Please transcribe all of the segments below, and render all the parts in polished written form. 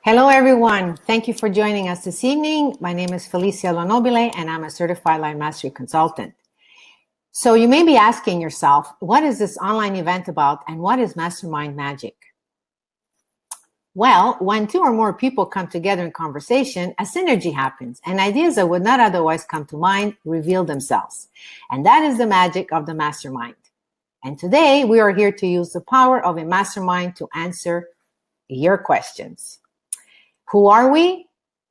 Hello, everyone. Thank you for joining us this evening. My name is Felicia Lonobile, and I'm a certified life mastery consultant. So you may be asking yourself, what is this online event about, and what is Mastermind Magic? Well, when two or more people come together in conversation, a synergy happens, and ideas that would not otherwise come to mind reveal themselves. And that is the magic of the mastermind. And today, we are here to use the power of a mastermind to answer your questions. Who are we?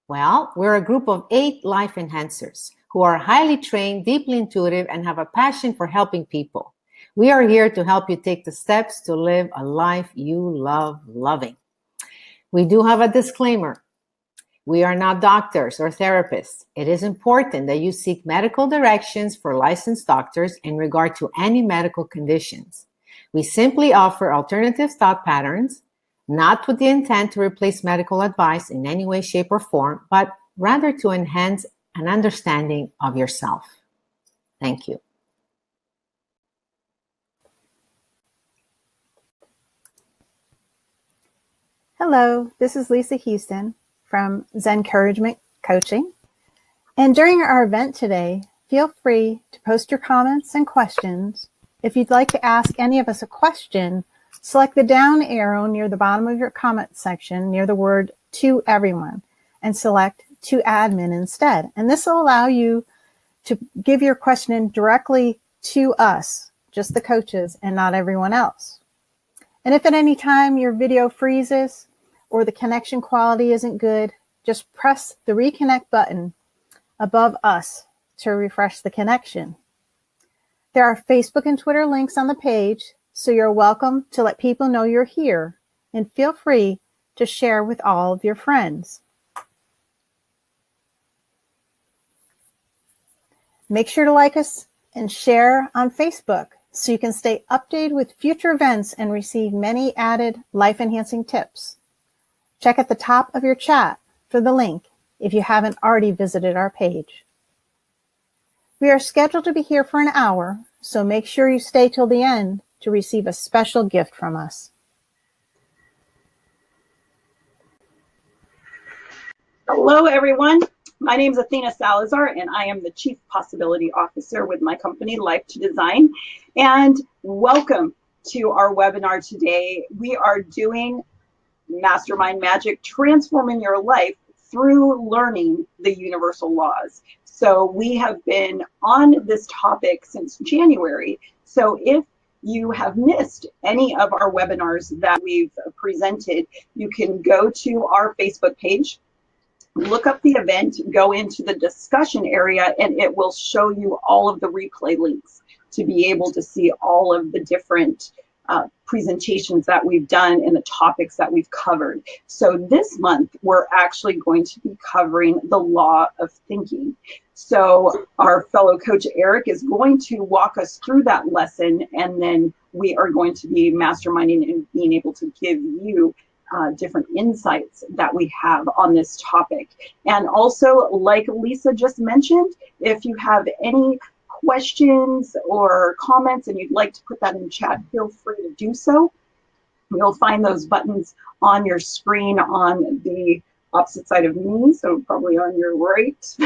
Well, we're a group of 8 life enhancers who are highly trained, deeply intuitive, and have a passion for helping people. We are here to help you take the steps to live a life you love loving. We do have a disclaimer. We are not doctors or therapists. It is important that you seek medical directions for licensed doctors in regard to any medical conditions. We simply offer alternative thought patterns, not with the intent to replace medical advice in any way, shape, or form, but rather to enhance an understanding of yourself. Thank you. Hello, this is Lisa Houston from Zen Encouragement Coaching. And during our event today, feel free to post your comments and questions. If you'd like to ask any of us a question, select the down arrow near the bottom of your comment section near the word "to everyone" and select "to admin" instead. And this will allow you to give your question in directly to us, just the coaches, and not everyone else. And if at any time your video freezes or the connection quality isn't good, just press the reconnect button above us to refresh the connection. There are Facebook and Twitter links on the page, so you're welcome to let people know you're here, and feel free to share with all of your friends. Make sure to like us and share on Facebook so you can stay updated with future events and receive many added life-enhancing tips. Check at the top of your chat for the link if you haven't already visited our page. We are scheduled to be here for an hour, so make sure you stay till the end to receive a special gift from us. Hello, everyone. My name is Athina Salazar, and I am the Chief Possibility Officer with my company, Life to Design. And welcome to our webinar today. We are doing Mastermind Magic, transforming your life through learning the universal laws. So we have been on this topic since January. So if you have missed any of our webinars that we've presented, you can go to our Facebook page, look up the event, go into the discussion area, and it will show you all of the replay links to be able to see all of the different presentations that we've done and the topics that we've covered. So this month, we're actually going to be covering the law of thinking. So our fellow coach Eric is going to walk us through that lesson, and then we are going to be masterminding and being able to give you different insights that we have on this topic. And also, like Lisa just mentioned, if you have any questions or comments and you'd like to put that in chat, feel free to do so. You'll find those buttons on your screen on the opposite side of me, so probably on your right,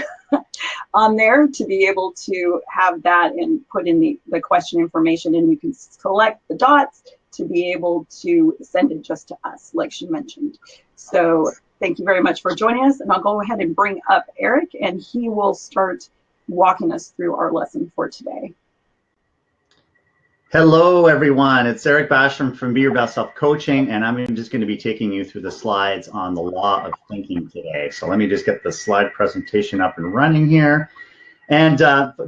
on there, to be able to have that and put in the question information, and you can select the dots to be able to send it just to us, like she mentioned. So thank you very much for joining us, and I'll go ahead and bring up Eric, and he will start walking us through our lesson for today. Hello, everyone. It's Eric Bastien from Be Your Best Self Coaching, and I'm just going to be taking you through the slides on the law of thinking today. So let me just get the slide presentation up and running here. And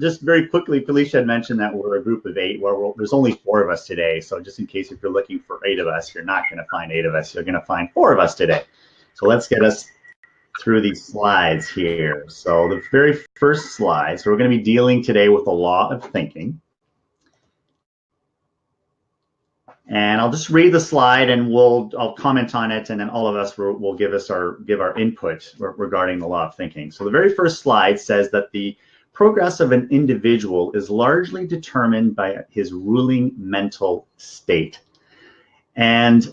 just very quickly, Felicia had mentioned that we're a group of 8. Well, there's only 4 of us today. So just in case if you're looking for 8 of us, you're not going to find 8 of us. You're going to find 4 of us today. So let's get us through these slides here. So the very first slide, so we're going to be dealing today with the law of thinking. And I'll just read the slide, and I'll comment on it, and then all of us will give our input regarding the law of thinking. So the very first slide says that the progress of an individual is largely determined by his ruling mental state. And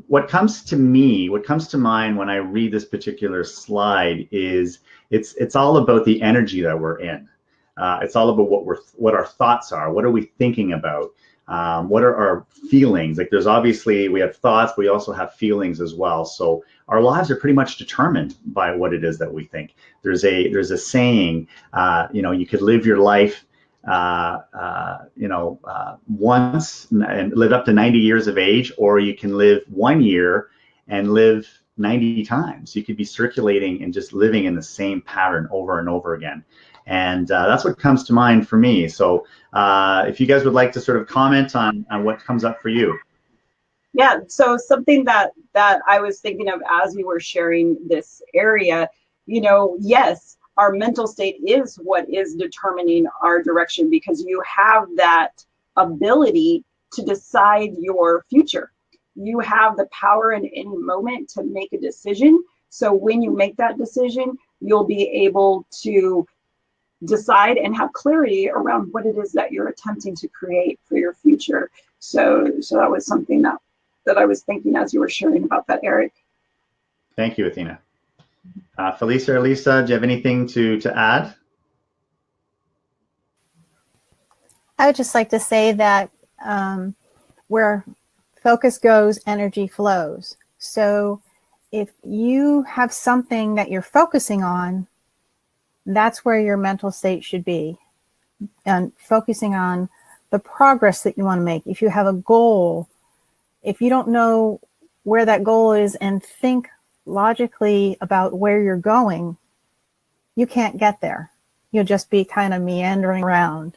what comes to mind when I read this particular slide is it's all about the energy that we're in. It's all about what our thoughts are. What are we thinking about? What are our feelings? Like we have thoughts, but we also have feelings as well. So our lives are pretty much determined by what it is that we think. There's a saying, you could live your life once and live up to 90 years of age, or you can live 1 year and live 90 times. You could be circulating and just living in the same pattern over and over again. And that's what comes to mind for me. So if you guys would like to sort of comment on what comes up for you. Yeah, so something that I was thinking of as you were sharing this area, yes, our mental state is what is determining our direction, because you have that ability to decide your future. You have the power in any moment to make a decision. So when you make that decision, you'll be able to decide and have clarity around what it is that you're attempting to create for your future. So that was something that I was thinking as you were sharing about that, Eric. Thank you, Athina. Felicia or Lisa, do you have anything to add? I would just like to say that where focus goes, energy flows. So if you have something that you're focusing on, that's where your mental state should be, and focusing on the progress that you want to make. If you have a goal, if you don't know where that goal is and think logically about where you're going, you can't get there. You'll just be kind of meandering around.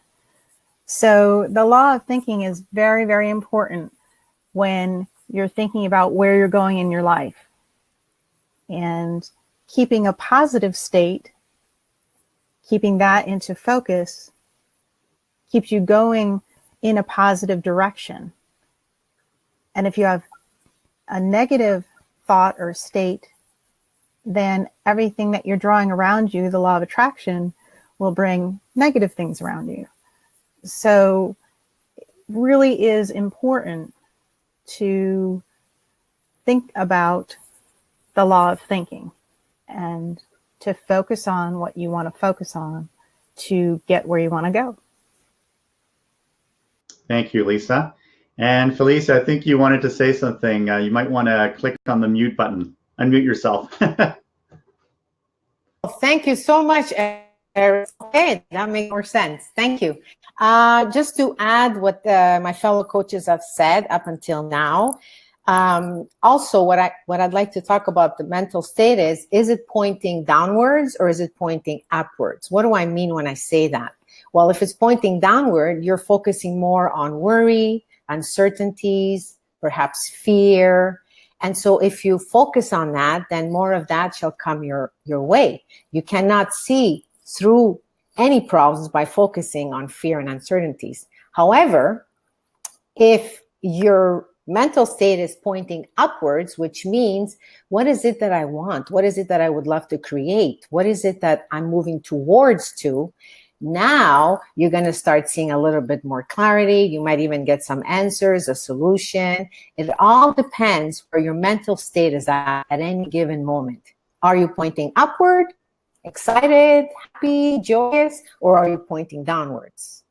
So the law of thinking is very, very important when you're thinking about where you're going in your life. And keeping a positive state, keeping that into focus, keeps you going in a positive direction. And if you have a negative thought or state, then everything that you're drawing around you, the law of attraction, will bring negative things around you. So it really is important to think about the law of thinking and to focus on what you want to focus on to get where you want to go. Thank you, Lisa. And Felicia, I think you wanted to say something. You might want to click on the mute button. Unmute yourself. Thank you so much, Eric. Okay, that makes more sense. Thank you. Just to add what my fellow coaches have said up until now, also what I'd like to talk about the mental state is it pointing downwards or is it pointing upwards? What do I mean when I say that? Well, if it's pointing downward, you're focusing more on worry, uncertainties, perhaps fear. And so if you focus on that, then more of that shall come your way. You cannot see through any problems by focusing on fear and uncertainties. However, if your mental state is pointing upwards, which means, what is it that I want? What is it that I would love to create? What is it that I'm moving towards to? Now you're going to start seeing a little bit more clarity. You might even get some answers, a solution. It all depends where your mental state is at any given moment. Are you pointing upward, excited, happy, joyous, or are you pointing downwards?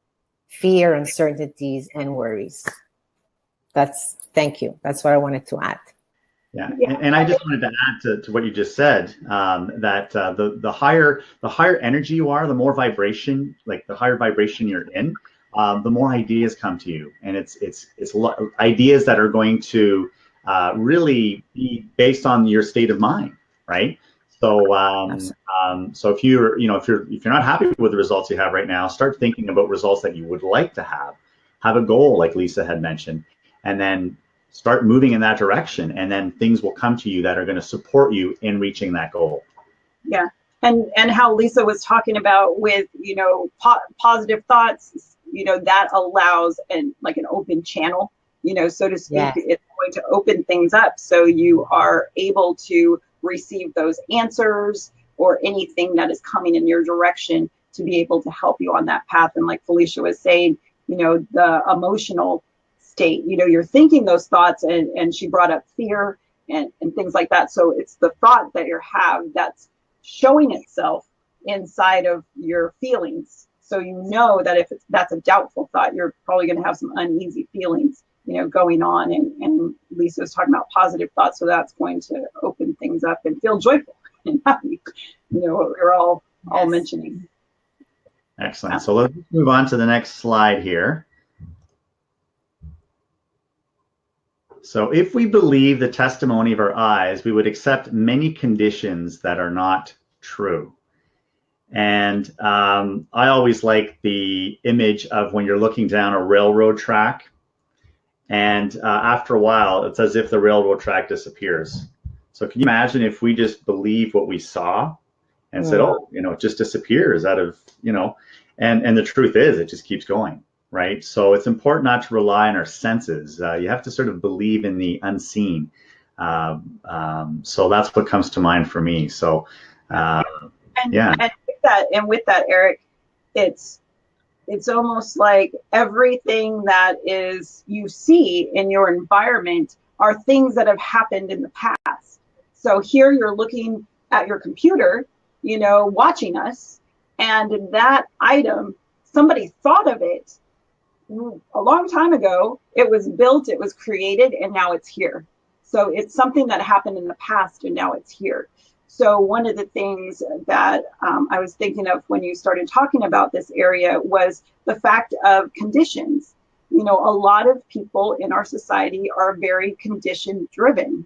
Fear, uncertainties, and worries. Thank you. That's what I wanted to add. Yeah, and I just wanted to add to what you just said, that the higher energy you are, the more vibration, like the higher vibration you're in, the more ideas come to you, and it's ideas that are going to really be based on your state of mind, right? So so if you're not happy with the results you have right now, start thinking about results that you would like to have. Have a goal, like Lisa had mentioned, and then start moving in that direction, and then things will come to you that are going to support you in reaching that goal. Yeah, and how Lisa was talking about with positive thoughts, that allows an open channel, so to speak. Yeah. It's going to open things up, so you are able to receive those answers or anything that is coming in your direction to be able to help you on that path. And like Felicia was saying, the emotional state. You're thinking those thoughts, and she brought up fear and things like that. So it's the thought that you have that's showing itself inside of your feelings. So that if that's a doubtful thought, you're probably going to have some uneasy feelings, going on. And Lisa was talking about positive thoughts, so that's going to open things up and feel joyful and happy. What we're all mentioning. Excellent. So let's move on to the next slide here. So if we believe the testimony of our eyes, we would accept many conditions that are not true. And I always like the image of when you're looking down a railroad track, and after a while, it's as if the railroad track disappears. So can you imagine if we just believe what we saw and said, oh, it just disappears out of, and the truth is it just keeps going, right? So it's important not to rely on our senses. You have to sort of believe in the unseen. So that's what comes to mind for me. So yeah. And with that, Eric, it's almost like everything that is you see in your environment are things that have happened in the past. So here you're looking at your computer, watching us, and that item, somebody thought of it a long time ago. It was built, it was created, and now it's here. So it's something that happened in the past, and now it's here. So one of the things that I was thinking of when you started talking about this area was the fact of conditions. A lot of people in our society are very condition driven.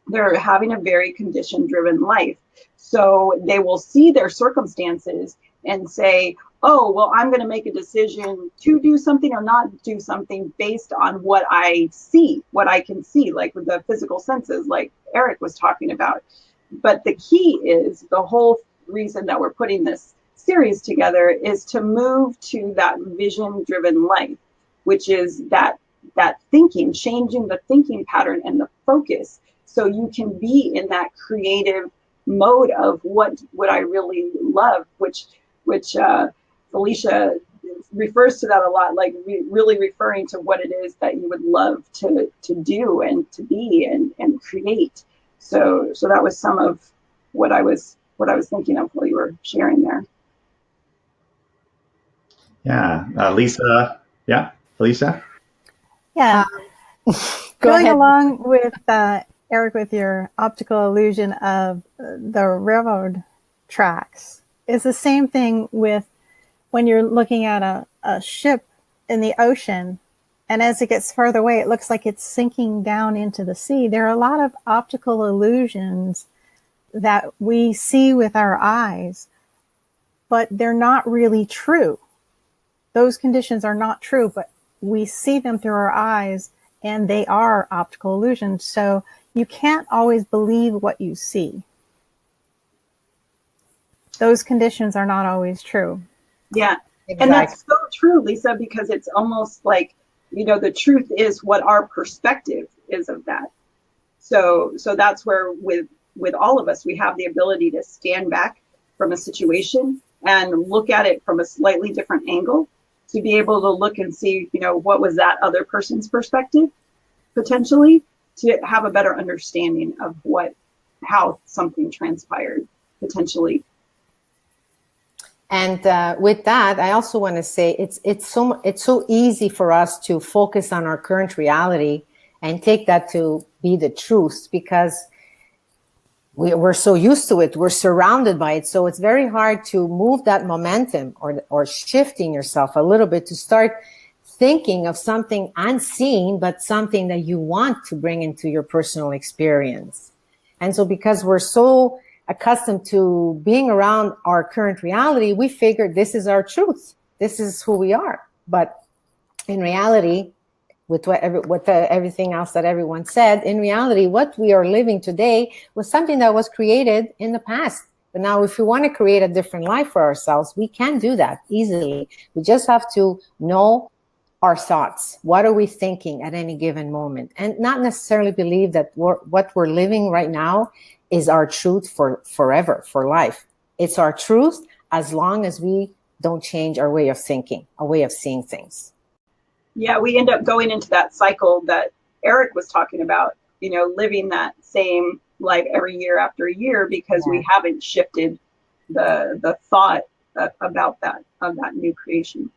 They're having a very condition driven life. So they will see their circumstances and say, oh, well, I'm going to make a decision to do something or not do something based on what I see, what I can see, like with the physical senses, like Eric was talking about. But the key is, the whole reason that we're putting this series together is to move to that vision-driven life, which is that thinking, changing the thinking pattern and the focus, so you can be in that creative mode of what would I really love, which Felicia refers to that a lot, like really referring to what it is that you would love to do and to be and create. So that was some of what I was thinking of while you were sharing there. Yeah, Lisa. Yeah, Felicia. Yeah. Going along with Eric, with your optical illusion of the railroad tracks, is the same thing with when you're looking at a ship in the ocean. And as it gets further away, it looks like it's sinking down into the sea. There are a lot of optical illusions that we see with our eyes, but they're not really true. Those conditions are not true, but we see them through our eyes, and they are optical illusions. So you can't always believe what you see. Those conditions are not always true. Yeah, exactly. And that's so true, Lisa, because it's almost like, the truth is what our perspective is of that. So that's where with all of us, we have the ability to stand back from a situation and look at it from a slightly different angle, to be able to look and see, what was that other person's perspective, potentially, to have a better understanding of how something transpired, potentially. And with that, I also want to say it's so easy for us to focus on our current reality and take that to be the truth, because we're so used to it. We're surrounded by it. So it's very hard to move that momentum or shifting yourself a little bit to start thinking of something unseen, but something that you want to bring into your personal experience. And so because we're so accustomed to being around our current reality, we figure this is our truth. This is who we are. But in reality, with everything else that everyone said, in reality, what we are living today was something that was created in the past. But now if we want to create a different life for ourselves, we can do that easily. We just have to know our thoughts. What are we thinking at any given moment? And not necessarily believe that what we're living right now is our truth for forever, for life. It's our truth as long as we don't change our way of thinking, our way of seeing things. Yeah, we end up going into that cycle that Eric was talking about, living that same life every year after year because we haven't shifted the thought about that, of that new creation.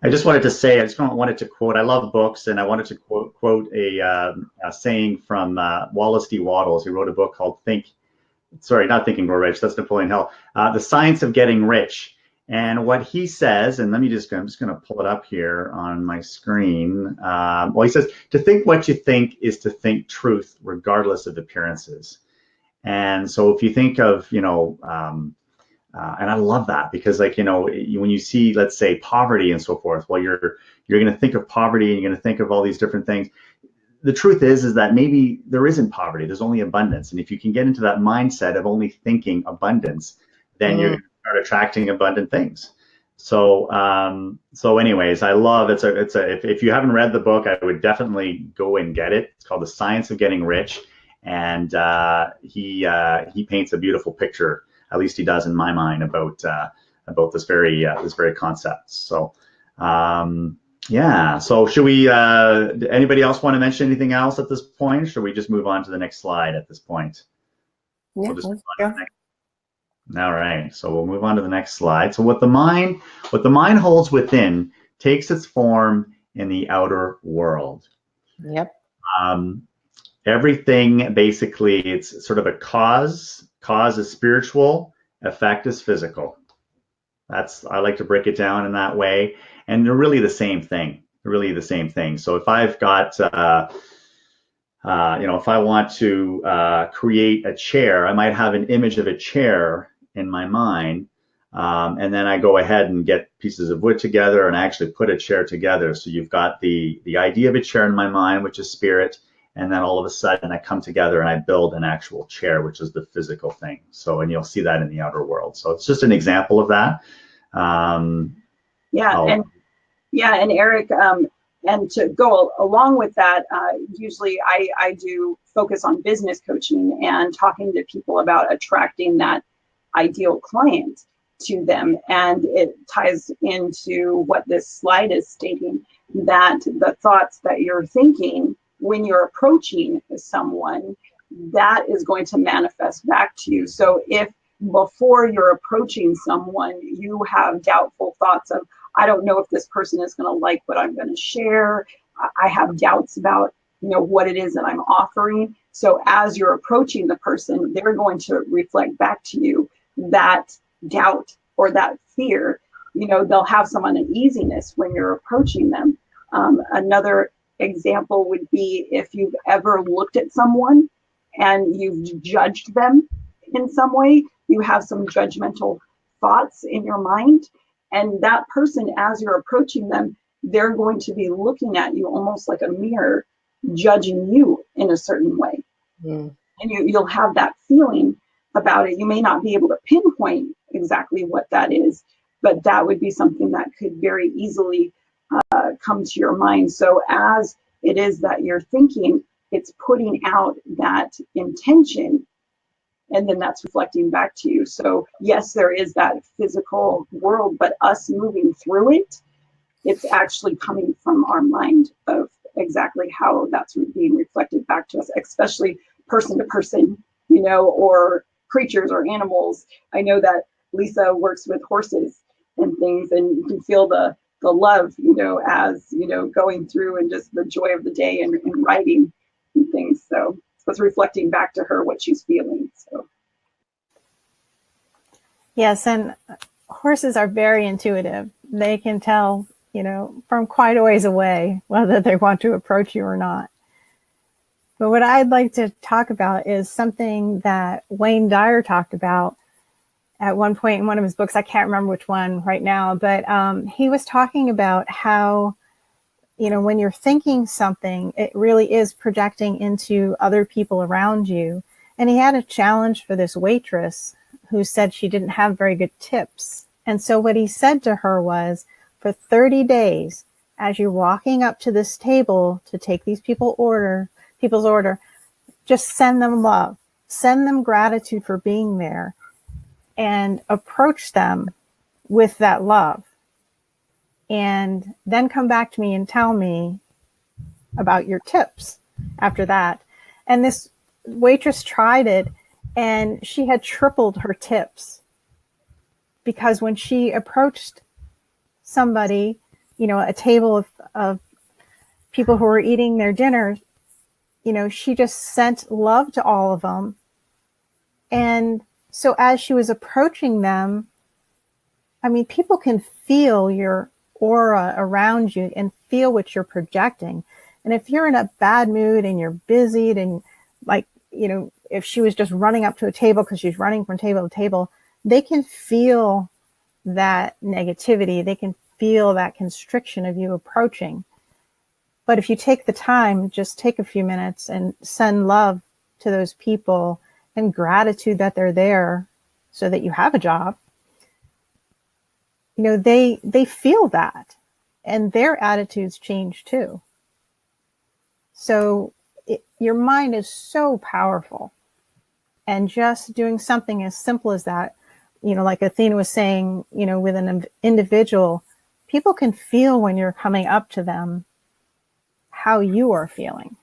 I just wanted to say, I just wanted to quote, I love books, and I wanted to quote a saying from Wallace D. Wattles, who wrote a book called not Think and Grow Rich, that's Napoleon Hill, The Science of Getting Rich. And what he says, and I'm just going to pull it up here on my screen. He says, to think what you think is to think truth, regardless of appearances. And so if you think of, and I love that because, like, when you see, let's say, poverty and so forth, well, you're going to think of poverty and you're going to think of all these different things. The truth is that maybe there isn't poverty, there's only abundance. And if you can get into that mindset of only thinking abundance, then you're going to start attracting abundant things. So anyways, I love if you haven't read the book, I would definitely go and get it. It's called The Science of Getting Rich. And he paints a beautiful picture, at least he does in my mind, about this very concept. So so should we, anybody else want to mention anything else at this point? Should we just move on to the next slide at this point? Yeah, all right, so we'll move on to the next slide. So what the mind holds within takes its form in the outer world. Yep. Everything, basically, it's sort of a cause. Cause is spiritual, effect is physical. I like to break it down in that way. And they're really the same thing. So if I've got, if I want to create a chair, I might have an image of a chair in my mind. And then I go ahead and get pieces of wood together and actually put a chair together. So you've got the idea of a chair in my mind, which is spirit. And then all of a sudden I come together and I build an actual chair, which is the physical thing. So, and you'll see that in the outer world. So it's just an example of that. And Eric, and to go along with that, usually I do focus on business coaching and talking to people about attracting that ideal client to them. And it ties into what this slide is stating, that the thoughts that you're thinking when you're approaching someone, that is going to manifest back to you. So if before you're approaching someone, you have doubtful thoughts of, I don't know if this person is going to like what I'm going to share. I have doubts about, what it is that I'm offering. So as you're approaching the person, they're going to reflect back to you that doubt or that fear. They'll have some uneasiness when you're approaching them. Another example would be if you've ever looked at someone and you've judged them in some way, you have some judgmental thoughts in your mind, and that person, as you're approaching them, they're going to be looking at you almost like a mirror, judging you in a certain way. And you'll have that feeling about it. You may not be able to pinpoint exactly what that is, but that would be something that could very easily come to your mind. So as it is that you're thinking, it's putting out that intention, and then that's reflecting back to you. So yes, there is that physical world, but us moving through it, it's actually coming from our mind of exactly how that's being reflected back to us, especially person to person, or creatures or animals. I know that Lisa works with horses and things, and you can feel the love, as, going through, and just the joy of the day and writing and things. So it's reflecting back to her what she's feeling. So. Yes, and horses are very intuitive. They can tell, from quite a ways away whether they want to approach you or not. But what I'd like to talk about is something that Wayne Dyer talked about at one point in one of his books. I can't remember which one right now, but he was talking about how, when you're thinking something, it really is projecting into other people around you. And he had a challenge for this waitress who said she didn't have very good tips. And so what he said to her was, for 30 days, as you're walking up to this table to take these people's order, just send them love, send them gratitude for being there, and approach them with that love. and then come back to me and tell me about your tips after that. And this waitress tried it, and she had tripled her tips, because when she approached somebody, you know, a table of people who were eating their dinner, you know, she just sent love to all of them. And so as she was approaching them, I mean, people can feel your aura around you and feel what you're projecting. And if you're in a bad mood and you're busied, and like, you know, if she was just running up to a table because she's running from table to table, they can feel that negativity. They can feel that constriction of you approaching. But if you take the time, just take a few minutes and send love to those people and gratitude that they're there so that you have a job, you know, they feel that, and their attitudes change too. So your mind is so powerful, and just doing something as simple as that, you know, like Athena was saying, you know, with an individual, people can feel when you're coming up to them how you are feeling.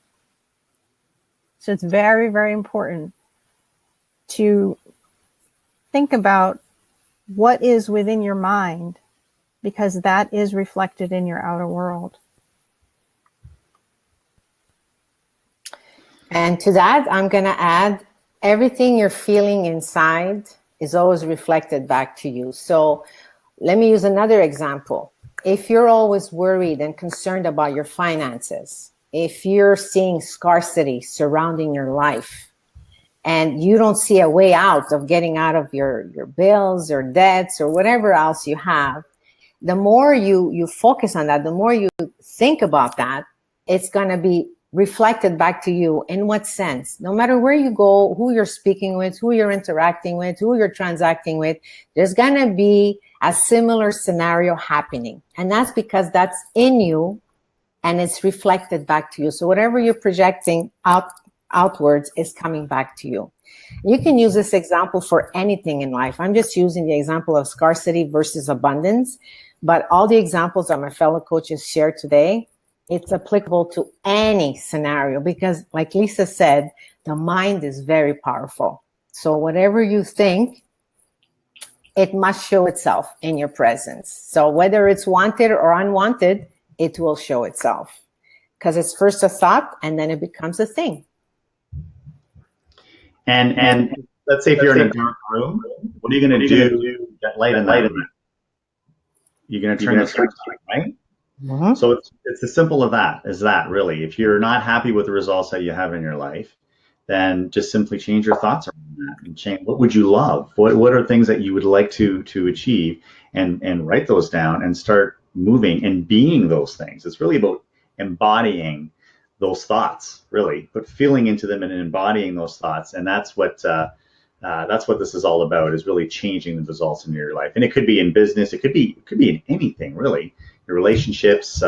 So it's very, very important to think about what is within your mind, because that is reflected in your outer world. And to that, I'm going to add, everything you're feeling inside is always reflected back to you. So let me use another example. If you're always worried and concerned about your finances, if you're seeing scarcity surrounding your life, and you don't see a way out of getting out of your bills or debts or whatever else you have, the more you focus on that, the more you think about that, it's going to be reflected back to you. In what sense? No matter where you go, who you're speaking with, who you're interacting with, who you're transacting with, there's going to be a similar scenario happening. And that's because that's in you and it's reflected back to you. So whatever you're projecting outwards is coming back to you. You can use this example for anything in life. I'm just using the example of scarcity versus abundance, but all the examples that my fellow coaches shared today, it's applicable to any scenario, because like Lisa said, the mind is very powerful. So whatever you think, it must show itself in your presence. So whether it's wanted or unwanted, it will show itself, because it's first a thought and then it becomes a thing. And let's say if you're in a dark room, what are you going to do to get light in that room? You're going to turn the switch on, right? Mm-hmm. So it's as simple as that, really. If you're not happy with the results that you have in your life, then just simply change your thoughts around that and change. What would you love? What are things that you would like to achieve, and write those down and start moving and being those things. It's really about embodying those thoughts, really, but feeling into them and embodying those thoughts. And that's what this is all about, is really changing the results in your life. And it could be in business, it could be in anything, really. Your relationships,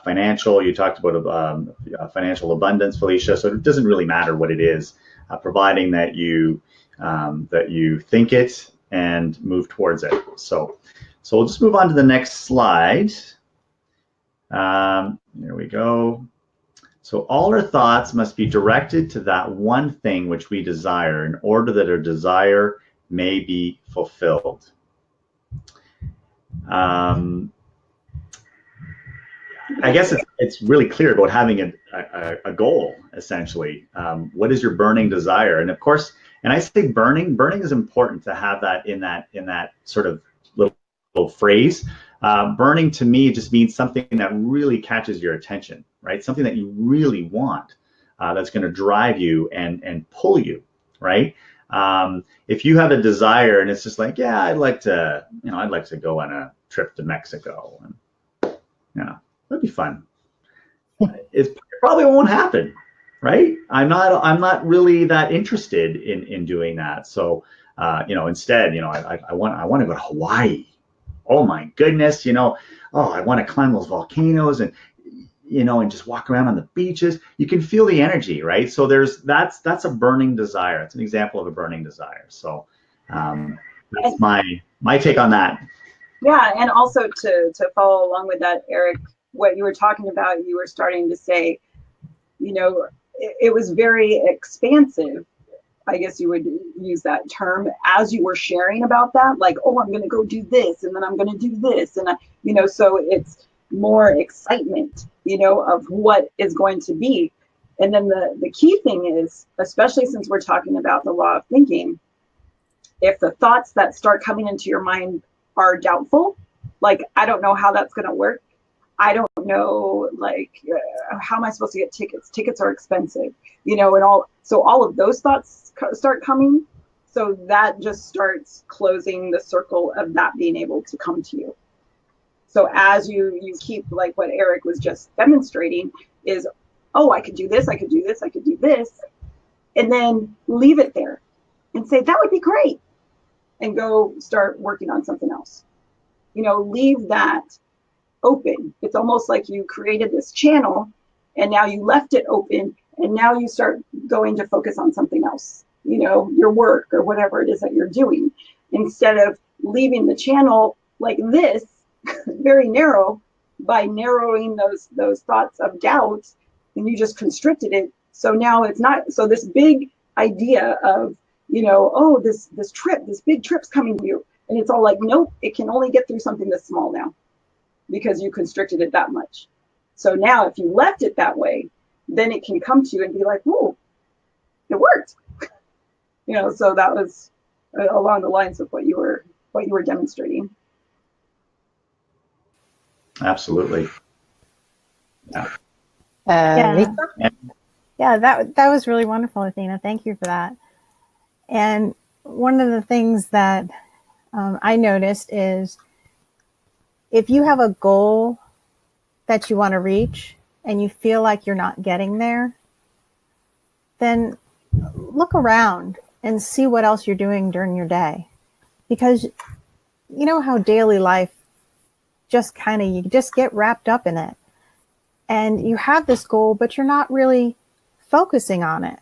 financial. You talked about financial abundance, Felicia. So it doesn't really matter what it is, providing that you think it and move towards it. So we'll just move on to the next slide. Here we go. So all our thoughts must be directed to that one thing which we desire, in order that our desire may be fulfilled. I guess it's really clear about having a goal, essentially. What is your burning desire? And of course, and I say burning is important to have that in that sort of little phrase. Burning to me just means something that really catches your attention, right? Something that you really want, that's going to drive you and pull you, right? If you have a desire and it's just like, yeah, I'd like to go on a trip to Mexico, and that'd be fun. It probably won't happen, right? I'm not really that interested in doing that. So, instead, I want to go to Hawaii. Oh my goodness, I want to climb those volcanoes and just walk around on the beaches. You can feel the energy, right? So that's a burning desire. It's an example of a burning desire. So that's my take on that. Yeah, and also to follow along with that, Eric, what you were talking about, you were starting to say, it was very expansive. I guess you would use that term as you were sharing about that, like, oh, I'm going to go do this, and then I'm going to do this, and so it's more excitement, of what is going to be. And then the key thing is, especially since we're talking about the law of thinking, if the thoughts that start coming into your mind are doubtful, like, I don't know how that's going to work. I don't know, like, how am I supposed to get tickets? Tickets are expensive, and all of those thoughts start coming. So that just starts closing the circle of that being able to come to you. So as you keep, like what Eric was just demonstrating is, oh, I could do this, I could do this, I could do this, and then leave it there and say, that would be great, and go start working on something else. Leave that open. It's almost like you created this channel and now you left it open, and now you start going to focus on something else, your work or whatever it is that you're doing, instead of leaving the channel like this, very narrow, by narrowing those thoughts of doubt, and you just constricted it. So now it's not, so this big idea of, oh, this big trip's coming to you. And it's all like, nope, it can only get through something this small now, because you constricted it that much. So now if you left it that way, then it can come to you and be like, whoa, it worked. So that was along the lines of what you were demonstrating. Absolutely. Yeah. Yeah, that was really wonderful, Athina. Thank you for that. And one of the things that I noticed is, if you have a goal that you want to reach and you feel like you're not getting there, then look around and see what else you're doing during your day. Because you know how daily life you just get wrapped up in it. And you have this goal, but you're not really focusing on it.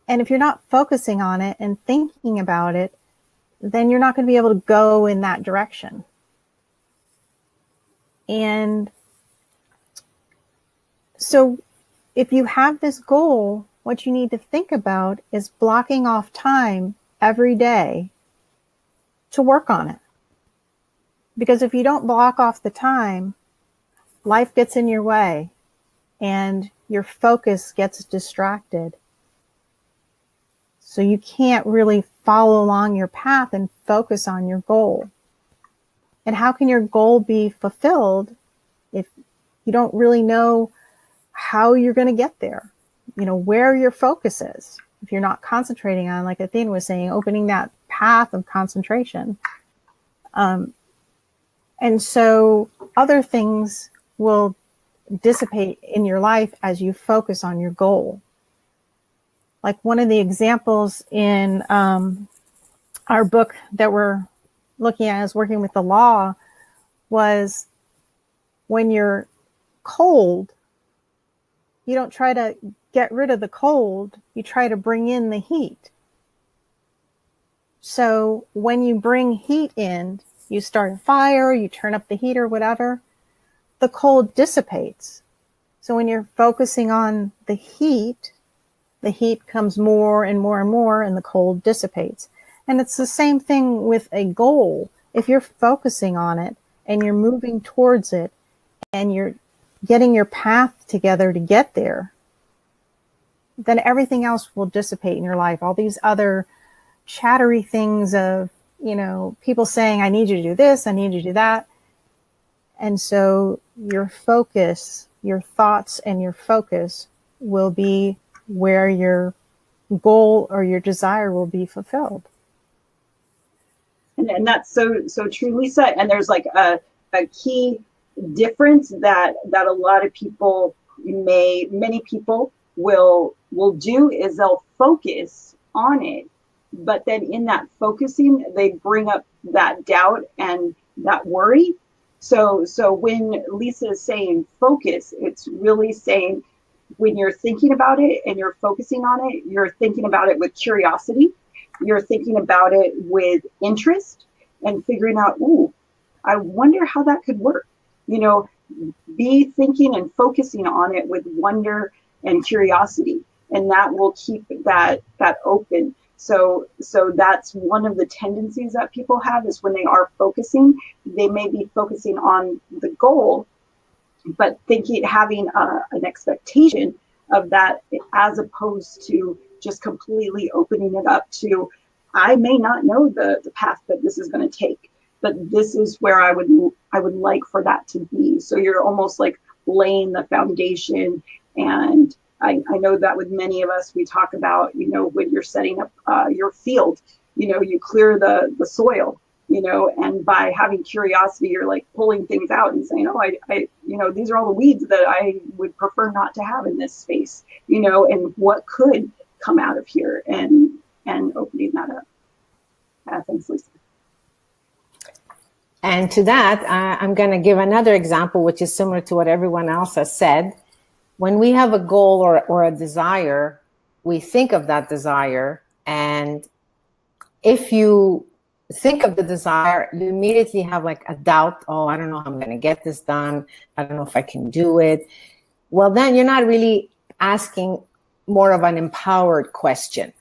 And if you're not focusing on it and thinking about it, then you're not going to be able to go in that direction. And so if you have this goal, what you need to think about is blocking off time every day to work on it. Because if you don't block off the time, life gets in your way and your focus gets distracted. So you can't really follow along your path and focus on your goal. And how can your goal be fulfilled if you don't really know how you're going to get there? Where your focus is. If you're not concentrating on, like Athena was saying, opening that path of concentration. And so other things will dissipate in your life as you focus on your goal. Like one of the examples in our book that we're looking at is Working with the Law, was when you're cold, you don't try to get rid of the cold, you try to bring in the heat. So when you bring heat in, you start a fire, you turn up the heat or whatever, the cold dissipates. So when you're focusing on the heat comes more and more and more, and the cold dissipates. And it's the same thing with a goal. If you're focusing on it and you're moving towards it and you're getting your path together to get there, then everything else will dissipate in your life. All these other chattery things of, people saying, I need you to do this, I need you to do that. And so your focus, your thoughts and your focus will be where your goal or your desire will be fulfilled. And that's so true, Lisa. And there's like a key difference that a lot of people many people will do is they'll focus on it, but then in that focusing, they bring up that doubt and that worry. So when Lisa is saying focus, it's really saying when you're thinking about it and you're focusing on it, you're thinking about it with curiosity. You're thinking about it with interest. and figuring out, ooh, I wonder how that could work. You know, be thinking and focusing on it with wonder and curiosity, and that will keep that open. So that's one of the tendencies that people have, is when they are focusing, they may be focusing on the goal, but having an expectation of that, as opposed to just completely opening it up to, I may not know the path that this is going to take, but this is where I would like for that to be. So you're almost like laying the foundation. And I know that with many of us, we talk about, you know, when you're setting up your field, you know, you clear the soil, you know, and by having curiosity, you're like pulling things out and saying, oh, I you know, these are all the weeds that I would prefer not to have in this space, you know, and what could come out of here, and opening that up. Thanks, Lisa. And to that, I'm going to give another example, which is similar to what everyone else has said. When we have a goal or a desire, we think of that desire. And if you think of the desire, you immediately have like a doubt. Oh, I don't know how I'm going to get this done. I don't know if I can do it. Well, then you're not really asking more of an empowered question.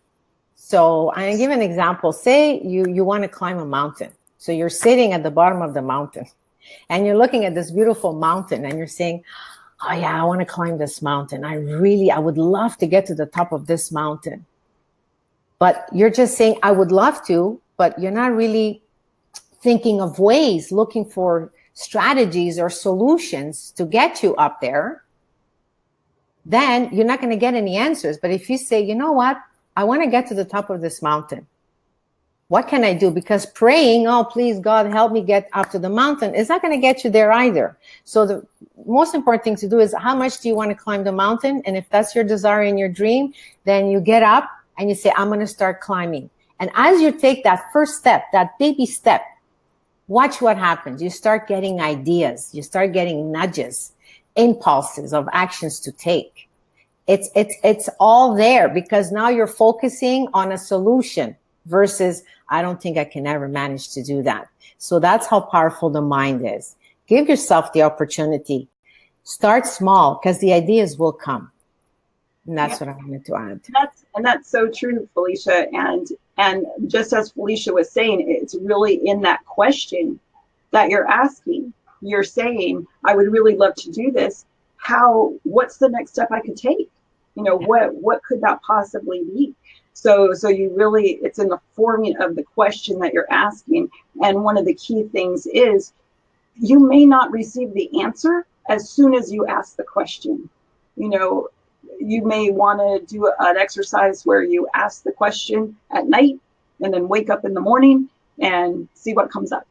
So I give an example. Say you want to climb a mountain. So you're sitting at the bottom of the mountain and you're looking at this beautiful mountain and you're saying, oh yeah, I want to climb this mountain. I would love to get to the top of this mountain. But you're just saying, I would love to, but you're not really thinking of ways, looking for strategies or solutions to get you up there. Then you're not going to get any answers. But if you say, you know what, I want to get to the top of this mountain. What can I do? Because praying, oh, please, God, help me get up to the mountain, is not going to get you there either. So the most important thing to do is, how much do you want to climb the mountain? And if that's your desire and your dream, then you get up and you say, I'm going to start climbing. And as you take that first step, that baby step, watch what happens. You start getting ideas. You start getting nudges, impulses of actions to take. It's all there, because now you're focusing on a solution versus, I don't think I can ever manage to do that. So that's how powerful the mind is. Give yourself the opportunity. Start small, because the ideas will come. And that's what I wanted to add. That's so true, Felicia. And just as Felicia was saying, it's really in that question that you're asking. You're saying, I would really love to do this. What's the next step I could take? You know, what could that possibly be? So you really, it's in the forming of the question that you're asking. And one of the key things is, you may not receive the answer as soon as you ask the question. You know, you may want to do an exercise where you ask the question at night and then wake up in the morning and see what comes up,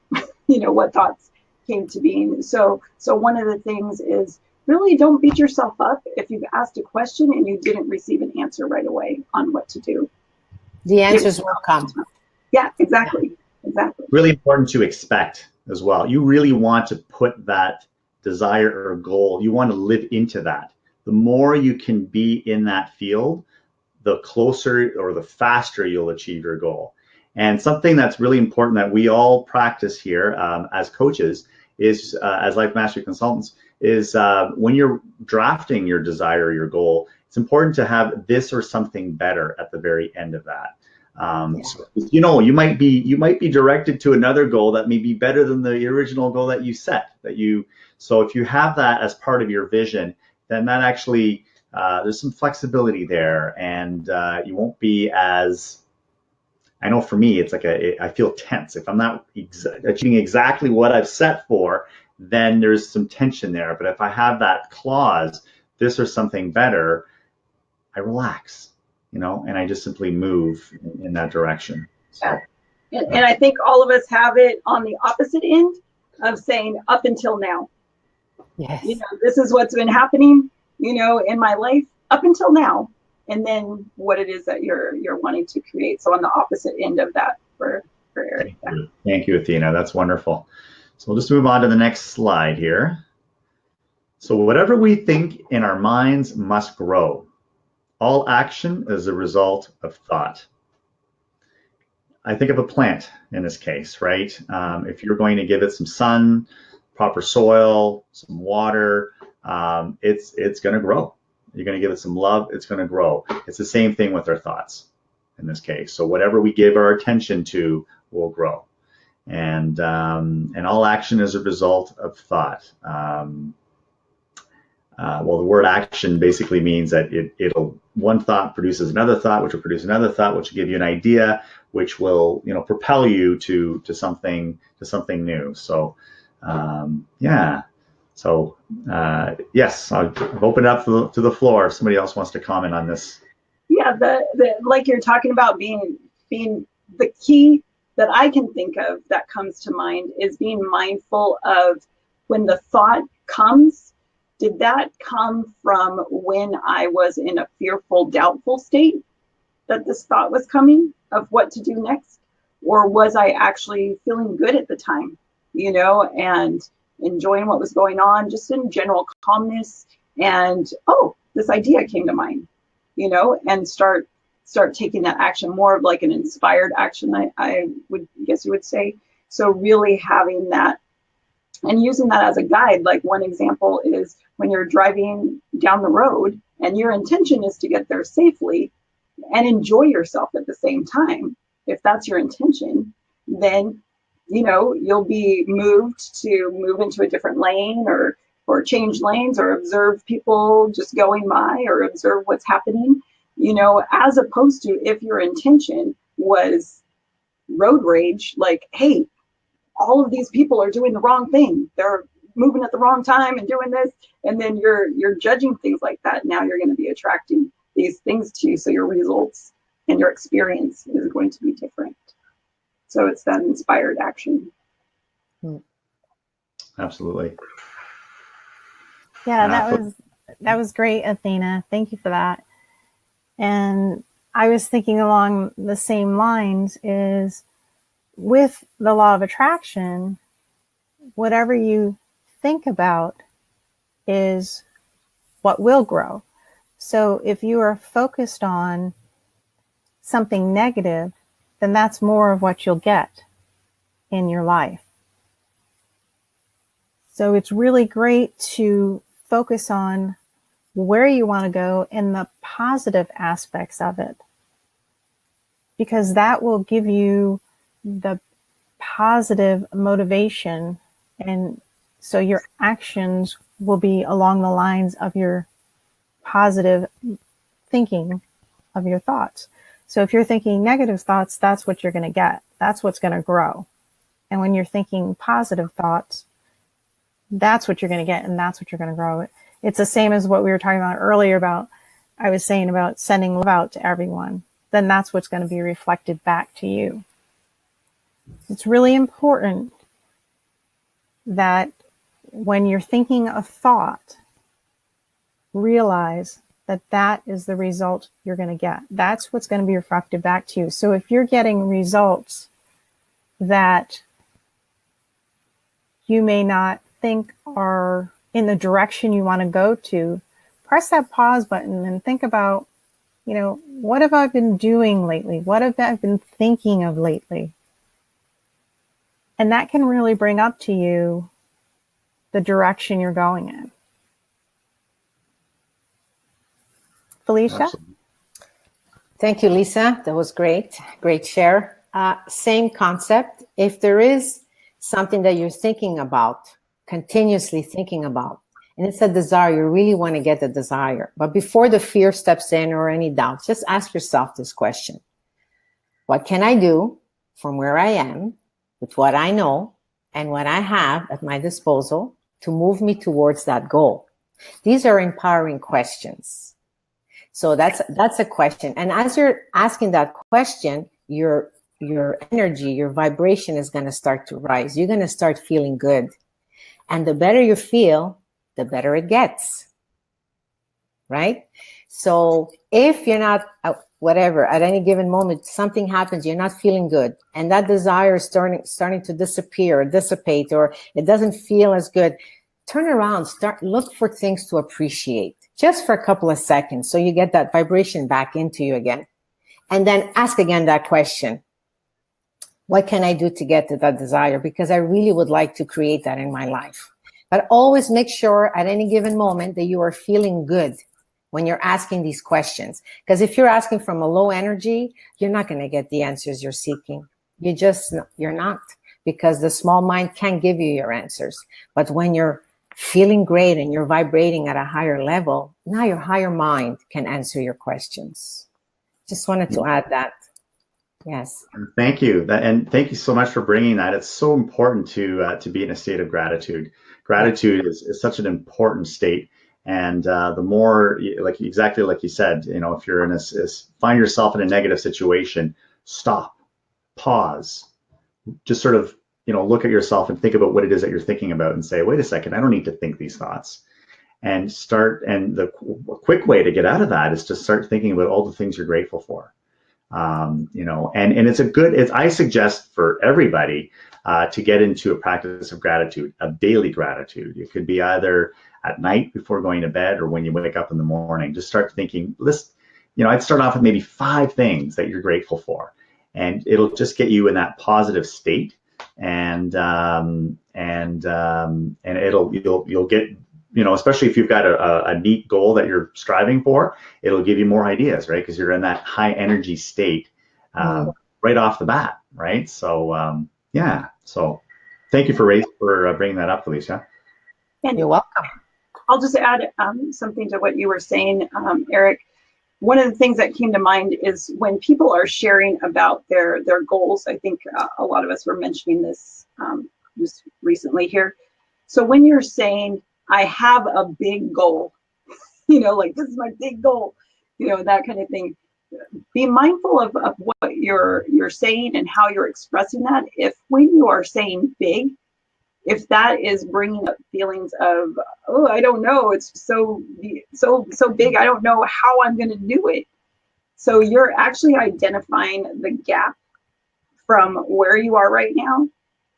you know, what thoughts came to being. So one of the things is, really don't beat yourself up if you've asked a question and you didn't receive an answer right away on what to do. The answers will come. Yeah, exactly. Exactly. Really important to expect as well. You really want to put that desire or goal, you want to live into that. The more you can be in that field, the closer or the faster you'll achieve your goal. And something that's really important that we all practice here as coaches is, as life mastery consultants, is when you're drafting your desire or your goal, it's important to have this or something better at the very end of that. So, you know, you might be directed to another goal that may be better than the original goal that you set. So if you have that as part of your vision, then that actually there's some flexibility there, and you won't be as, I know for me, it's like I feel tense if I'm not achieving exactly what I've set for. Then there's some tension there. But if I have that clause, this or something better, I relax, you know, and I just simply move in that direction. So, and I think all of us have it on the opposite end of saying, up until now. Yes. You know, this is what's been happening, you know, in my life up until now, and then what it is that you're wanting to create. So on the opposite end of that for Eric. Thank you, Athina. That's wonderful. So we'll just move on to the next slide here. So whatever we think in our minds must grow. All action is a result of thought. I think of a plant in this case, right? If you're going to give it some sun, proper soil, some water, it's going to grow. You're going to give it some love, it's going to grow. It's the same thing with our thoughts in this case. So whatever we give our attention to will grow. And all action is a result of thought. Well, the word action basically means that one thought produces another thought, which will produce another thought, which will give you an idea, which will propel you to something new. So yeah. So yes, I'll open it up to the floor if somebody else wants to comment on this. Yeah, the like you're talking about being the key that I can think of that comes to mind is being mindful of when the thought comes. Did that come from when I was in a fearful, doubtful state that this thought was coming of what to do next? Or was I actually feeling good at the time, and enjoying what was going on, just in general calmness, and this idea came to mind, and start taking that action, more of like an inspired action, I would guess you would say. So really having that and using that as a guide. Like one example is when you're driving down the road and your intention is to get there safely and enjoy yourself at the same time. If that's your intention, then you'll be moved to move into a different lane or change lanes or observe people just going by or observe what's happening, as opposed to if your intention was road rage, like, hey, all of these people are doing the wrong thing. They're moving at the wrong time and doing this. And then you're judging things like that. Now you're going to be attracting these things to you. So your results and your experience is going to be different. So it's that inspired action. Absolutely. Yeah, that was great, Athena. Thank you for that. And I was thinking along the same lines is with the law of attraction, whatever you think about is what will grow. So if you are focused on something negative, then that's more of what you'll get in your life. So it's really great to focus on where you want to go and the positive aspects of it, because that will give you the positive motivation, and so your actions will be along the lines of your positive thinking of your thoughts. So if you're thinking negative thoughts, that's what you're going to get. That's what's going to grow. And when you're thinking positive thoughts, that's what you're going to get, and that's what you're going to grow. It's the same as what we were talking about earlier about, I was saying about sending love out to everyone. Then that's what's going to be reflected back to you. It's really important that when you're thinking a thought, realize that that is the result you're going to get. That's what's going to be reflected back to you. So if you're getting results that you may not think are in the direction you want to go to, press that pause button and think about, what have I been doing lately? What have I been thinking of lately? And that can really bring up to you the direction you're going in. Felicia? Absolutely. Thank you, Lisa. That was great. Great share. Same concept. If there is something that you're thinking about, continuously thinking about, and it's a desire, you really want to get the desire. But before the fear steps in or any doubt, just ask yourself this question. What can I do from where I am with what I know and what I have at my disposal to move me towards that goal? These are empowering questions. So that's a question. And as you're asking that question, your energy, your vibration is going to start to rise. You're going to start feeling good. And the better you feel, the better it gets. Right? So if you're not, whatever, at any given moment, something happens, you're not feeling good, and that desire is starting to disappear or dissipate, or it doesn't feel as good, turn around, look for things to appreciate just for a couple of seconds so you get that vibration back into you again. And then ask again that question. What can I do to get to that desire? Because I really would like to create that in my life. But always make sure at any given moment that you are feeling good when you're asking these questions. Because if you're asking from a low energy, you're not going to get the answers you're seeking. You're not. Because the small mind can't give you your answers. But when you're feeling great and you're vibrating at a higher level, now your higher mind can answer your questions. Just wanted to add that. Yes. Thank you. And thank you so much for bringing that. It's so important to be in a state of gratitude. Gratitude is such an important state. And the more, like exactly like you said, if you're in find yourself in a negative situation, stop, pause, just sort of, look at yourself and think about what it is that you're thinking about and say, wait a second, I don't need to think these thoughts. And the quick way to get out of that is to start thinking about all the things you're grateful for. And I suggest for everybody to get into a practice of gratitude, a daily gratitude. It could be either at night before going to bed or when you wake up in the morning. Just start thinking, I'd start off with maybe 5 things that you're grateful for, and it'll just get you in that positive state, and you'll get, especially if you've got a neat goal that you're striving for, it'll give you more ideas, right? Because you're in that high energy state right off the bat, right? So yeah. So thank you for bringing that up, Felicia. And you're welcome. I'll just add something to what you were saying, Eric. One of the things that came to mind is when people are sharing about their goals. I think a lot of us were mentioning this just recently here. So when you're saying, I have a big goal, like this is my big goal, that kind of thing. Be mindful of what you're saying and how you're expressing that. If when you are saying big, if that is bringing up feelings of, oh, I don't know, it's so big, I don't know how I'm going to do it. So you're actually identifying the gap from where you are right now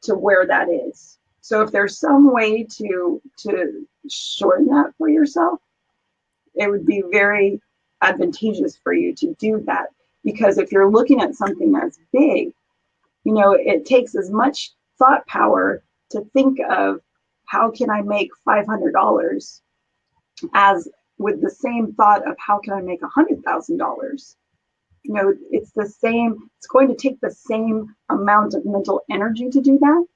to where that is. So if there's some way to shorten that for yourself, it would be very advantageous for you to do that. Because if you're looking at something that's big, it takes as much thought power to think of how can I make $500 as with the same thought of how can I make $100,000. It's the same. It's going to take the same amount of mental energy to do that.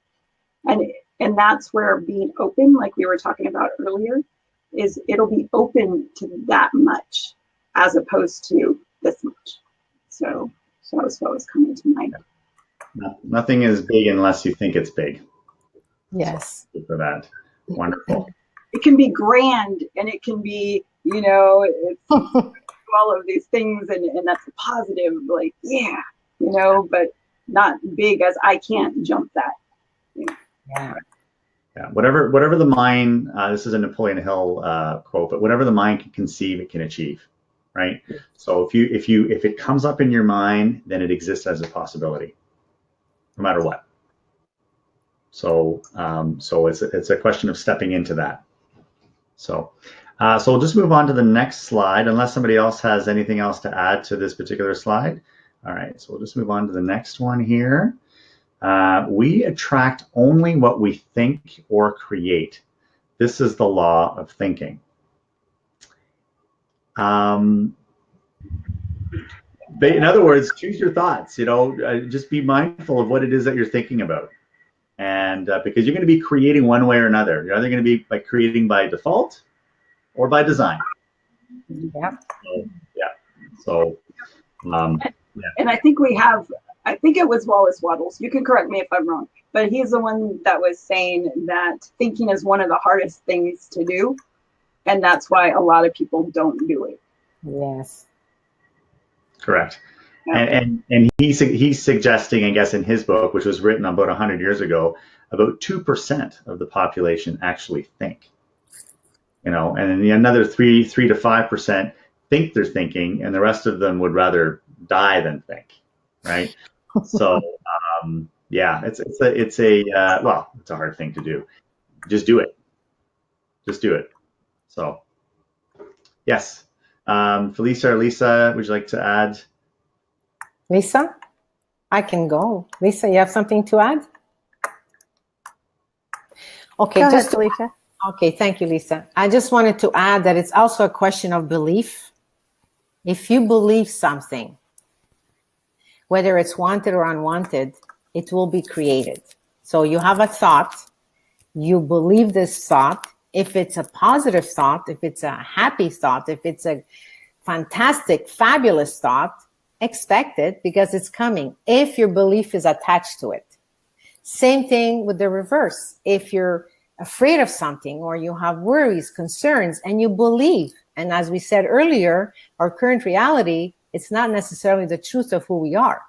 And that's where being open, like we were talking about earlier, is it'll be open to that much as opposed to this much. So that was what was coming to mind. Nothing is big unless you think it's big. Yes. So, for that. Wonderful. It can be grand, and it can be, it's all of these things, and that's a positive, like, yeah, but not big as I can't jump that. Yeah. Yeah. Whatever the mind, this is a Napoleon Hill quote, but whatever the mind can conceive, it can achieve, right? So if it comes up in your mind, then it exists as a possibility, no matter what. So it's a question of stepping into that. So we'll just move on to the next slide, unless somebody else has anything else to add to this particular slide. All right, so we'll just move on to the next one here. We attract only what we think or create. This is the law of thinking. In other words, choose your thoughts. Just be mindful of what it is that you're thinking about. And because you're going to be creating one way or another. You're either going to be creating by default or by design. Yeah. So, And I think I think it was Wallace Wattles. You can correct me if I'm wrong, but he's the one that was saying that thinking is one of the hardest things to do. And that's why a lot of people don't do it. Yes. Correct. And he's suggesting, I guess, in his book, which was written about 100 years ago, about 2% of the population actually think. And then another 3 to 5% think they're thinking, and the rest of them would rather die than think, right? So yeah, it's a hard thing to do. Just do it. So yes, Felicia or Lisa, would you like to add? Lisa? I can go. Lisa, you have something to add? Okay, Go ahead, just to, Felicia. okay, thank you, Lisa. I just wanted to add that it's also a question of belief. If you believe something, whether it's wanted or unwanted, it will be created. So you have a thought, you believe this thought. If it's a positive thought, if it's a happy thought, if it's a fantastic, fabulous thought, expect it because it's coming if your belief is attached to it. Same thing with the reverse. If you're afraid of something or you have worries, concerns, and you believe, and as we said earlier, our current reality, it's not necessarily the truth of who we are.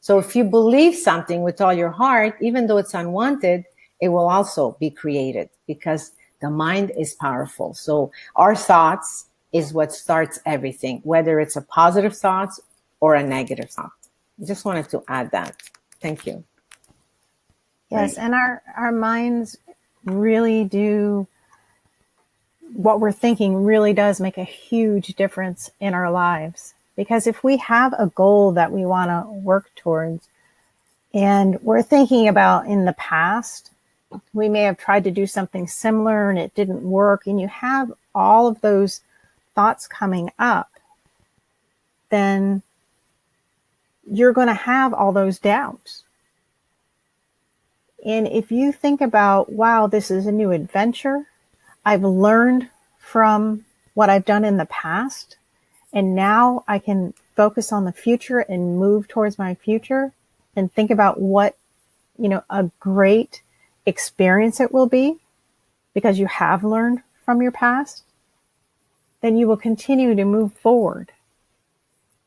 So if you believe something with all your heart, even though it's unwanted, it will also be created because the mind is powerful. So our thoughts is what starts everything, whether it's a positive thought or a negative thought. I just wanted to add that. Thank you. Yes, and our minds really do, what we're thinking really does make a huge difference in our lives. Because if we have a goal that we want to work towards and we're thinking about in the past, we may have tried to do something similar and it didn't work, and you have all of those thoughts coming up, then you're going to have all those doubts. And if you think about, wow, this is a new adventure, I've learned from what I've done in the past, and now I can focus on the future and move towards my future and think about what, a great experience it will be because you have learned from your past, then you will continue to move forward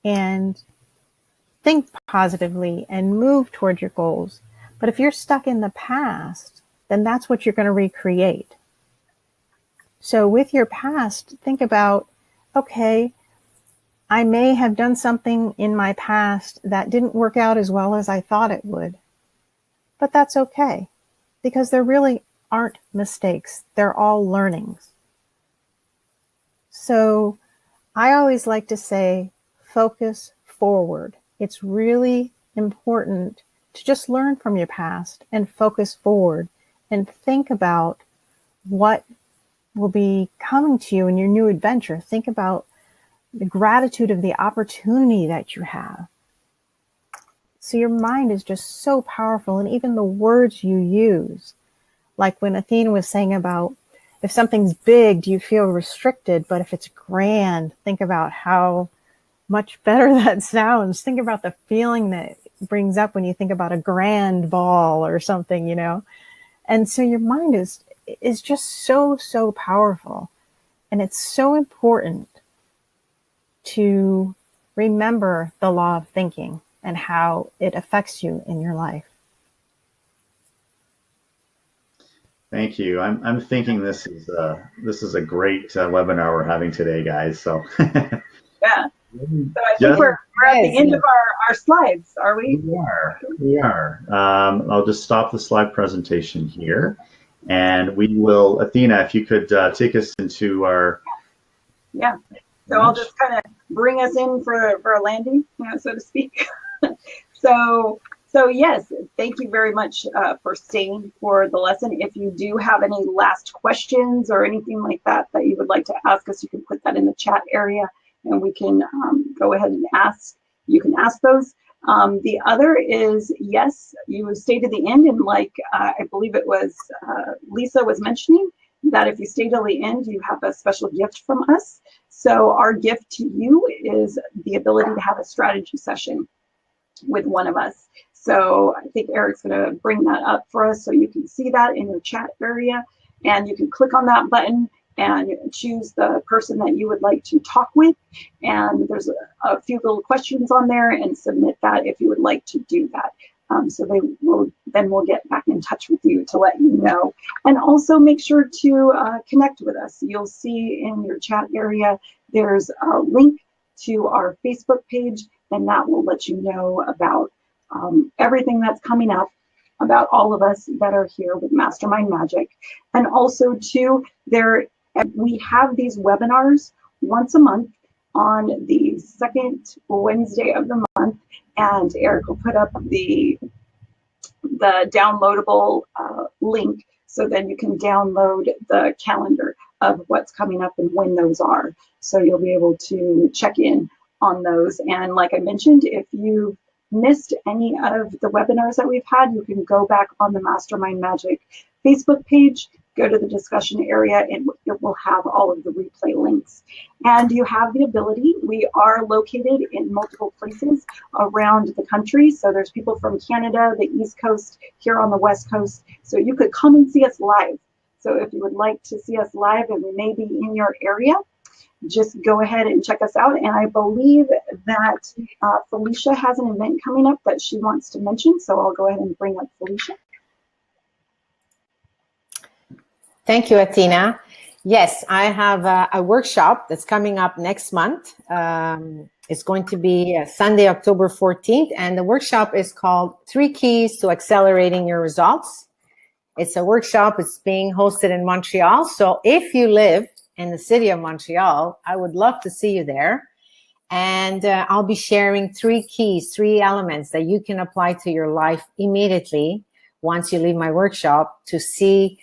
and think positively and move toward your goals. But if you're stuck in the past, then that's what you're going to recreate. So with your past, think about, okay, I may have done something in my past that didn't work out as well as I thought it would. But that's okay, because there really aren't mistakes. They're all learnings. So I always like to say, focus forward. It's really important to just learn from your past and focus forward and think about what will be coming to you in your new adventure. Think about the gratitude of the opportunity that you have. So your mind is just so powerful, and even the words you use, like when Athina was saying about if something's big, do you feel restricted? But if it's grand, think about how much better that sounds. Think about the feeling that it brings up when you think about a grand ball or something, And so your mind is just so powerful. And it's so important to remember the law of thinking and how it affects you in your life. Thank you. I'm thinking this is a great webinar we're having today, guys. So yeah. So I think we're at the end of our slides, are we? We are. I'll just stop the slide presentation here, and we will, Athina, if you could take us into our. Yeah. So I'll just kind of bring us in for a landing, so to speak. So yes, thank you very much for staying for the lesson. If you do have any last questions or anything like that you would like to ask us, you can put that in the chat area and we can go ahead and ask. You can ask those. The other is, yes, you stay to the end, and like I believe it was Lisa was mentioning, that if you stay till the end, you have a special gift from us. So our gift to you is the ability to have a strategy session with one of us. So I think Eric's going to bring that up for us so you can see that in your chat area, and you can click on that button and choose the person that you would like to talk with. And there's a few little questions on there, and submit that if you would like to do that. So we'll get back in touch with you to let you know. And also make sure to connect with us. You'll see in your chat area, there's a link to our Facebook page, and that will let you know about everything that's coming up, about all of us that are here with Mastermind Magic. And also too, we have these webinars once a month on the second Wednesday of the month, and Eric will put up the downloadable link, so then you can download the calendar of what's coming up and when those are. So you'll be able to check in on those. And like I mentioned, if you missed any of the webinars that we've had, you can go back on the Mastermind Magic Facebook page, go to the discussion area, and it will have all of the replay links. And you have the ability, we are located in multiple places around the country. So there's people from Canada, the East Coast, here on the West Coast. So you could come and see us live. So if you would like to see us live and we may be in your area, just go ahead and check us out. And I believe that Felicia has an event coming up that she wants to mention. So I'll go ahead and bring up Felicia. Thank you, Athina. Yes, I have a workshop that's coming up next month. It's going to be Sunday, October 14th. And the workshop is called 3 Keys to Accelerating Your Results. It's a workshop. It's being hosted in Montreal. So if you live in the city of Montreal, I would love to see you there. And I'll be sharing 3 keys, 3 elements that you can apply to your life immediately once you leave my workshop to see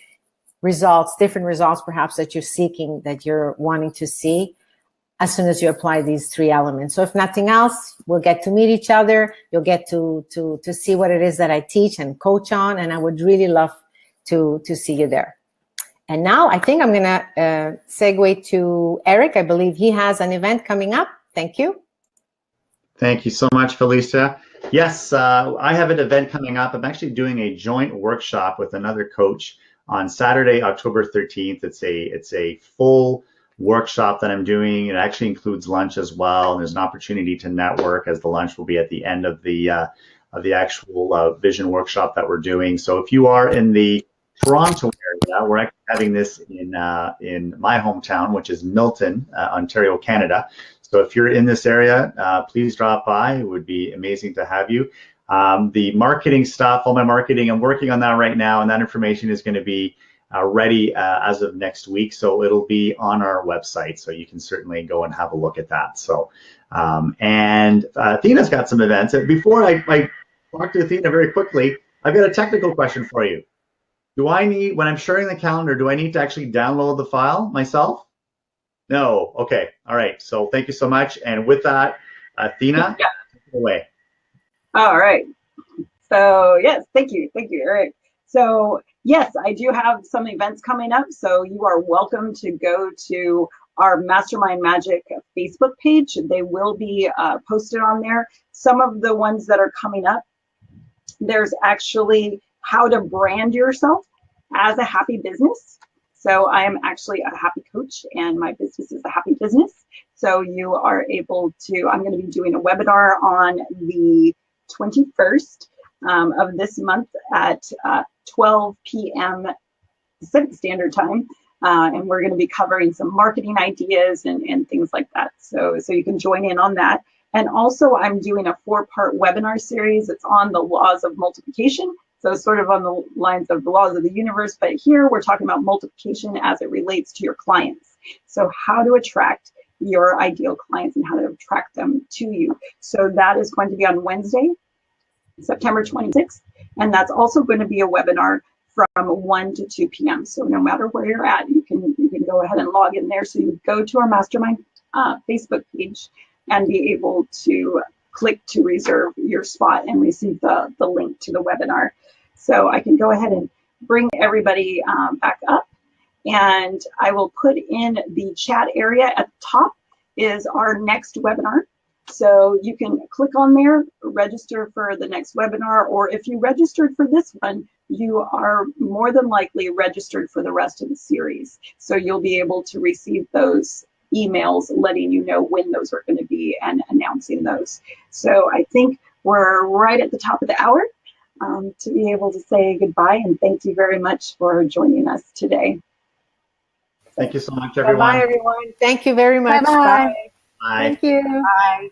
results, different results perhaps that you're seeking, that you're wanting to see as soon as you apply these 3 elements. So if nothing else, we'll get to meet each other. You'll get to see what it is that I teach and coach on. And I would really love to see you there. And now I think I'm going to segue to Eric. I believe he has an event coming up. Thank you. Thank you so much, Felicia. Yes, I have an event coming up. I'm actually doing a joint workshop with another coach on Saturday, October 13th. It's a full workshop that I'm doing. It actually includes lunch as well, and there's an opportunity to network, as the lunch will be at the end of the actual vision workshop that we're doing. So if you are in the Toronto area, we're actually having this in my hometown, which is Milton, Ontario, Canada. So if you're in this area, please drop by. It would be amazing to have you. The marketing stuff, all my marketing, I'm working on that right now, and that information is going to be ready as of next week. So it'll be on our website, so you can certainly go and have a look at that. So, and Athina's got some events. Before I talk to Athina very quickly, I've got a technical question for you. Do I need, when I'm sharing the calendar, do I need to actually download the file myself? No. Okay. All right. So thank you so much. And with that, Athina, Yeah. take it away. All right. So yes, thank you, Eric. So yes, I do have some events coming up. So you are welcome to go to our Mastermind Magic Facebook page. They will be posted on there. Some of the ones that are coming up, there's actually how to brand yourself as a happy business. So I am actually a happy coach, and my business is a happy business. So you are able to, I'm going to be doing a webinar on the 21st of this month at 12 p.m. Pacific Standard Time. And we're going to be covering some marketing ideas and things like that. So you can join in on that. And also I'm doing a 4-part webinar series. It's on the laws of multiplication. So it's sort of on the lines of the laws of the universe, but here we're talking about multiplication as it relates to your clients. So how to attract your ideal clients and how to attract them to you. So that is going to be on Wednesday, September 26th. And that's also going to be a webinar from 1 to 2 p.m. So no matter where you're at, you can go ahead and log in there. So you go to our Mastermind Facebook page and be able to click to reserve your spot and receive the link to the webinar. So I can go ahead and bring everybody back up, and I will put in the chat area at the top is our next webinar. So you can click on there, register for the next webinar, or if you registered for this one, you are more than likely registered for the rest of the series. So you'll be able to receive those emails letting you know when those are going to be and announcing those. So I think we're right at the top of the hour to be able to say goodbye, and thank you very much for joining us today. Thank you so much, everyone. Bye-bye, everyone. Thank you very much. Bye-bye. Bye. Thank you. Bye.